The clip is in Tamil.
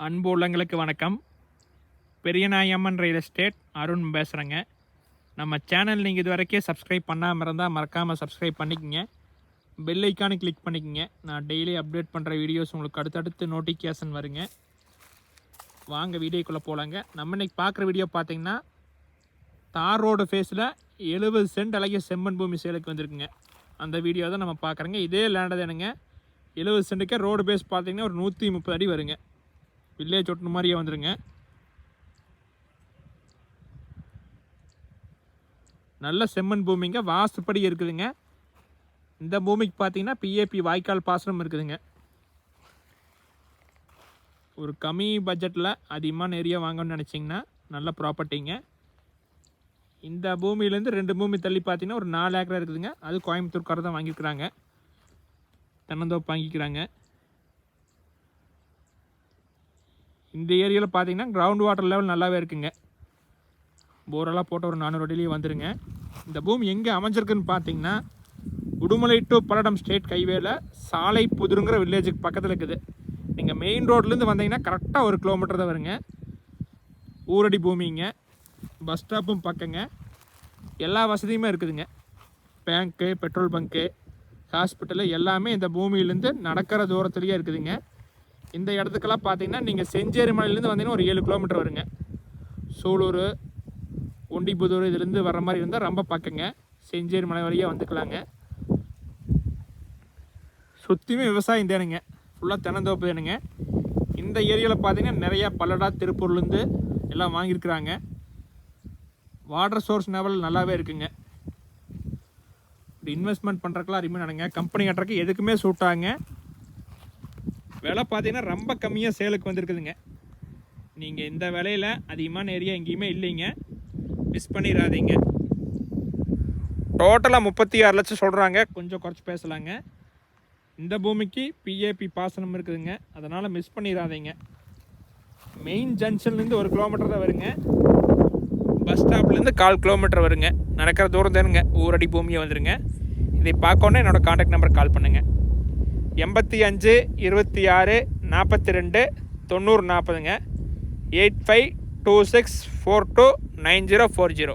அன்பு உள்ளங்களுக்கு வணக்கம். பெரியநாயம்மன் ரியல் எஸ்டேட் அருண் பேசுகிறேங்க. நம்ம சேனல் நீங்கள் இது வரைக்கும் சப்ஸ்கிரைப் பண்ணாமல் இருந்தால் மறக்காமல் சப்ஸ்கிரைப் பண்ணிக்கோங்க. பெல் ஐக்கானு கிளிக் பண்ணிக்கோங்க. நான் டெய்லி அப்டேட் பண்ணுற வீடியோஸ் உங்களுக்கு அடுத்தடுத்து நோட்டிஃபிகேஷன் வருங்க. வாங்க வீடியோக்குள்ளே போகலாங்க. நம்ம இன்றைக்கி பார்க்குற வீடியோ பார்த்திங்கன்னா தார் ரோடு ஃபேஸில் 70 சென்ட் அழகிய செம்மண் பூமி சேலுக்கு வந்திருக்குங்க. அந்த வீடியோ தான் நம்ம பார்க்குறோங்க. இதே லேண்டு தானுங்க. 70 சென்ட்டுக்கே ரோடு பேஸ் பார்த்திங்கன்னா ஒரு 130 அடி வருங்க. வில்லேஜ் ஒட்டு மாதிரியே வந்துடுங்க. நல்ல செம்மண் பூமிங்க, வாஸ்துப்படி இருக்குதுங்க. இந்த பூமிக்கு பார்த்தீங்கன்னா பிஏபி வாய்க்கால் பாசனம் இருக்குதுங்க. ஒரு கம்மி பட்ஜெட்டில் அதிகமான ஏரியா வாங்கணும்னு நினச்சிங்கன்னா நல்ல ப்ராப்பர்ட்டிங்க. இந்த பூமியிலேருந்து 2 பூமி தள்ளி பார்த்தீங்கன்னா ஒரு 4 ஏக்கரா இருக்குதுங்க. அது கோயம்புத்தூர்காரர் தான் வாங்கியிருக்கிறாங்க. தென்னந்தோப்பு வாங்கிக்கிறாங்க. இந்த ஏரியாவில் பார்த்தீங்கன்னா கிரவுண்ட் வாட்டர் லெவல் நல்லாவே இருக்குங்க. போரெல்லாம் போட்ட ஒரு 400 அடியிலேயே வந்துடுங்க. இந்த பூமி எங்கே அமைஞ்சிருக்குன்னு பார்த்தீங்கன்னா உடுமலை டு பல்லடம் ஸ்டேட் ஹைவேல சாலை புதுருங்கிற வில்லேஜுக்கு பக்கத்தில் இருக்குது. நீங்கள் மெயின் ரோட்லேருந்து வந்தீங்கன்னா கரெக்டாக 1 கிலோமீட்டர் தான் வருங்க. ஊரடி பூமிங்க. பஸ் ஸ்டாப்பும் பக்கங்க. எல்லா வசதியுமே இருக்குதுங்க. பேங்க்கு, பெட்ரோல் பங்க்கு, ஹாஸ்பிட்டலு எல்லாமே இந்த பூமியிலேருந்து நடக்கிற தூரத்துலேயே இருக்குதுங்க. இந்த இடத்துக்கெல்லாம் பார்த்தீங்கன்னா நீங்கள் செஞ்சேரி மலையிலேருந்து வந்தீங்கன்னா ஒரு 7 கிலோமீட்டர் வருங்க. சூலூர், ஒண்டிபுதூர் இதுலேருந்து வர மாதிரி இருந்தால் ரொம்ப பக்கங்க. செஞ்சேரி மலை வழியாக வந்துக்கலாங்க. சுற்றியுமே விவசாயம் தானுங்க. ஃபுல்லாக தென்னந்தோப்பு தானுங்க. இந்த ஏரியாவில் பார்த்தீங்கன்னா நிறையா பல்லடா, திருப்பூர்லேருந்து எல்லாம் வாங்கியிருக்கிறாங்க. வாட்டர் சோர்ஸ் லெவல் நல்லாவே இருக்குங்க. இன்வெஸ்ட்மெண்ட் பண்ணுறதுக்கெல்லாம் அருமையாக நடங்க. கம்பெனி கட்டுறதுக்கு எதுக்குமே சூட்டாங்க. விலை பார்த்தீங்கன்னா ரொம்ப கம்மியாக சேலுக்கு வந்திருக்குதுங்க. நீங்கள் இந்த விலையில் அதிகமான ஏரியா எங்கேயுமே இல்லைங்க. மிஸ் பண்ணிடாதீங்க. டோட்டலாக 36 லட்சம் சொல்கிறாங்க. கொஞ்சம் குறைச்சி பேசலாங்க. இந்த பூமிக்கு பிஏபி பாசனம் இருக்குதுங்க. அதனால் மிஸ் பண்ணிடாதீங்க. மெயின் ஜங்ஷன்லேருந்து 1 கிலோமீட்டர் தான் வருங்க. பஸ் ஸ்டாப்லேருந்து 1/4 கிலோமீட்டர் வருங்க. நடக்கிற தூரம் தானுங்க. ஊரடி பூமியை வந்துடுங்க. இதை பார்க்கணுன்னா என்னோடய கான்டாக்ட் நம்பர் கால் பண்ணுங்கள். 85 26 42 90 40ங்க. 8526429040.